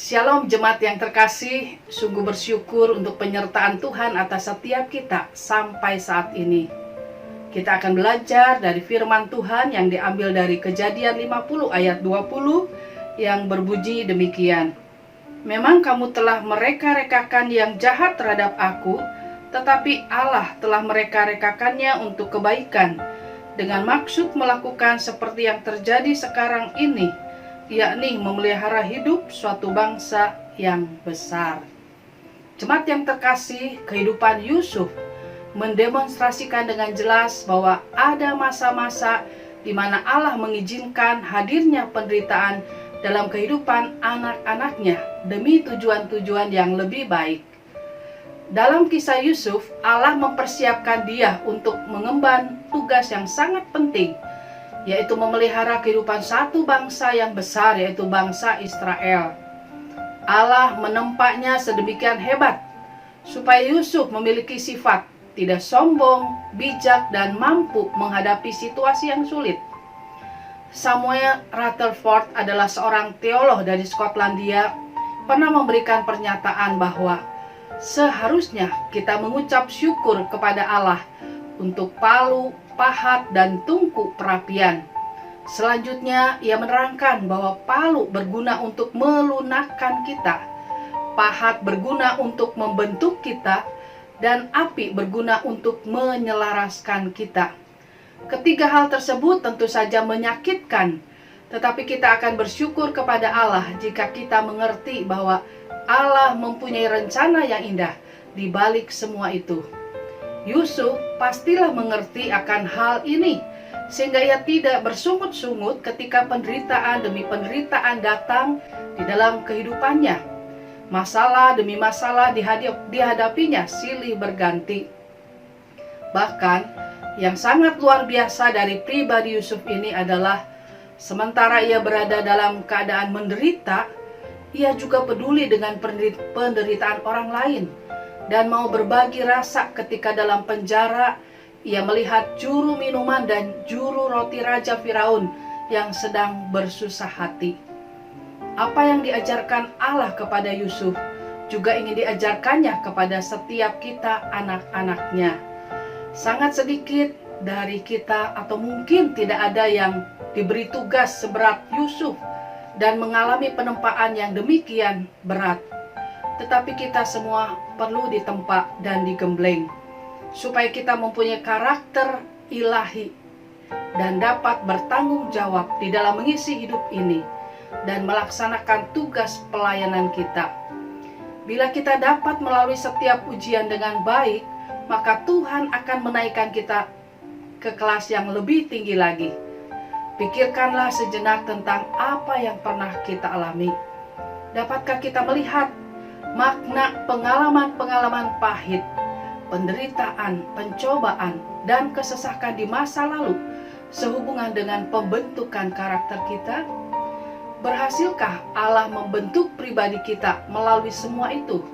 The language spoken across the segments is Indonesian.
Shalom jemaat yang terkasih, sungguh bersyukur untuk penyertaan Tuhan atas setiap kita sampai saat ini. Kita akan belajar dari firman Tuhan yang diambil dari Kejadian 50 ayat 20 yang berbunyi demikian. Memang kamu telah mereka-rekakan yang jahat terhadap aku, tetapi Allah telah mereka-rekakannya untuk kebaikan, dengan maksud melakukan seperti yang terjadi sekarang ini, yakni memelihara hidup suatu bangsa yang besar. Jemaat yang terkasih, kehidupan Yusuf mendemonstrasikan dengan jelas bahwa ada masa-masa di mana Allah mengizinkan hadirnya penderitaan dalam kehidupan anak-anaknya demi tujuan-tujuan yang lebih baik. Dalam kisah Yusuf, Allah mempersiapkan dia untuk mengemban tugas yang sangat penting, yaitu memelihara kehidupan satu bangsa yang besar, yaitu bangsa Israel. Allah menempatnya sedemikian hebat supaya Yusuf memiliki sifat tidak sombong, bijak, dan mampu menghadapi situasi yang sulit. Samuel Rutherford adalah seorang teolog dari Skotlandia, pernah memberikan pernyataan bahwa seharusnya kita mengucap syukur kepada Allah untuk palu, pahat, dan tungku perapian. Selanjutnya, ia menerangkan bahwa palu berguna untuk melunakkan kita, pahat berguna untuk membentuk kita, dan api berguna untuk menyelaraskan kita. Ketiga hal tersebut tentu saja menyakitkan, tetapi kita akan bersyukur kepada Allah jika kita mengerti bahwa Allah mempunyai rencana yang indah di balik semua itu. Yusuf pastilah mengerti akan hal ini, sehingga ia tidak bersungut-sungut ketika penderitaan demi penderitaan datang di dalam kehidupannya. Masalah demi masalah dihadapinya silih berganti. Bahkan, yang sangat luar biasa dari pribadi Yusuf ini adalah sementara ia berada dalam keadaan menderita, ia juga peduli dengan penderitaan orang lain dan mau berbagi rasa ketika dalam penjara ia melihat juru minuman dan juru roti Raja Firaun yang sedang bersusah hati. Apa yang diajarkan Allah kepada Yusuf juga ingin diajarkannya kepada setiap kita anak-anaknya. Sangat sedikit dari kita atau mungkin tidak ada yang diberi tugas seberat Yusuf dan mengalami penempaan yang demikian berat. Tetapi kita semua perlu ditempa dan digembleng, supaya kita mempunyai karakter ilahi dan dapat bertanggung jawab di dalam mengisi hidup ini dan melaksanakan tugas pelayanan kita. Bila kita dapat melalui setiap ujian dengan baik, maka Tuhan akan menaikkan kita ke kelas yang lebih tinggi lagi. Pikirkanlah sejenak tentang apa yang pernah kita alami. Dapatkah kita melihat makna pengalaman-pengalaman pahit, penderitaan, pencobaan, dan kesesakan di masa lalu sehubungan dengan pembentukan karakter kita? Berhasilkah Allah membentuk pribadi kita melalui semua itu?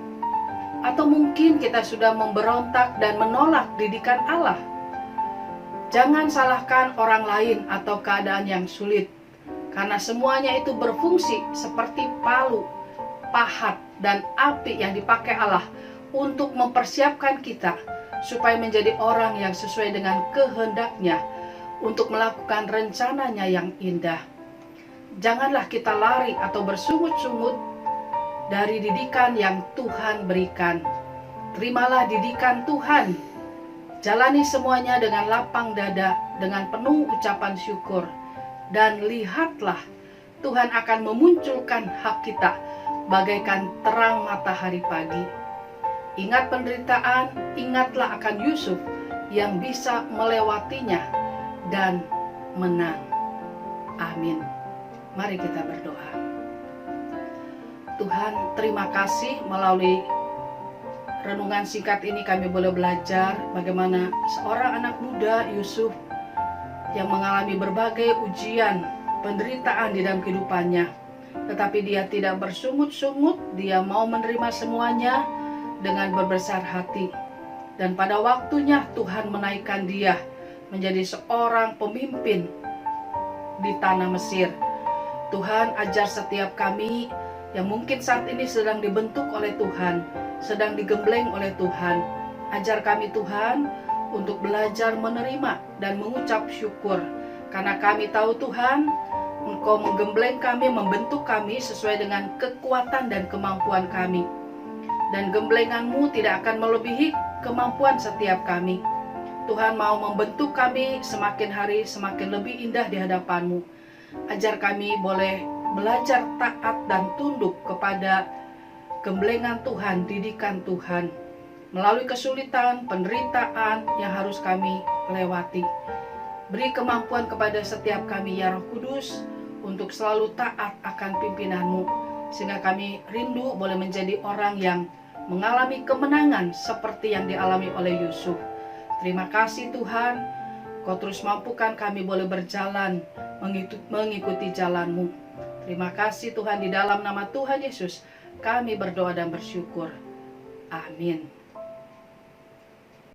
Atau mungkin kita sudah memberontak dan menolak didikan Allah? Jangan salahkan orang lain atau keadaan yang sulit, karena semuanya itu berfungsi seperti palu, pahat, dan api yang dipakai Allah untuk mempersiapkan kita supaya menjadi orang yang sesuai dengan kehendaknya untuk melakukan rencananya yang indah. Janganlah kita lari atau bersungut-sungut dari didikan yang Tuhan berikan. Terimalah didikan Tuhan. Jalani semuanya dengan lapang dada, dengan penuh ucapan syukur. Dan lihatlah, Tuhan akan memunculkan hak kita bagaikan terang matahari pagi. Ingat penderitaan, ingatlah akan Yusuf yang bisa melewatinya dan menang. Amin. Mari kita berdoa. Tuhan, terima kasih melalui renungan singkat ini kami boleh belajar bagaimana seorang anak muda Yusuf yang mengalami berbagai ujian, penderitaan di dalam kehidupannya. Tetapi dia tidak bersungut-sungut, dia mau menerima semuanya dengan berbesar hati. Dan pada waktunya Tuhan menaikkan dia menjadi seorang pemimpin di tanah Mesir. Tuhan, ajar setiap kami yang mungkin saat ini sedang dibentuk oleh Tuhan, sedang digembleng oleh Tuhan. Ajar kami Tuhan untuk belajar menerima dan mengucap syukur, karena kami tahu Tuhan, Engkau menggembleng kami, membentuk kami sesuai dengan kekuatan dan kemampuan kami. Dan gemblengan-Mu tidak akan melebihi kemampuan setiap kami. Tuhan mau membentuk kami semakin hari semakin lebih indah di hadapan-Mu. Ajar kami boleh belajar taat dan tunduk kepada gemblengan Tuhan, didikan Tuhan, melalui kesulitan, penderitaan yang harus kami lewati. Beri kemampuan kepada setiap kami ya Roh Kudus, untuk selalu taat akan pimpinan-Mu, sehingga kami rindu boleh menjadi orang yang mengalami kemenangan seperti yang dialami oleh Yusuf. Terima kasih Tuhan, Kau terus mampukan kami boleh berjalan mengikuti jalan-Mu. Terima kasih Tuhan, di dalam nama Tuhan Yesus kami berdoa dan bersyukur. Amin.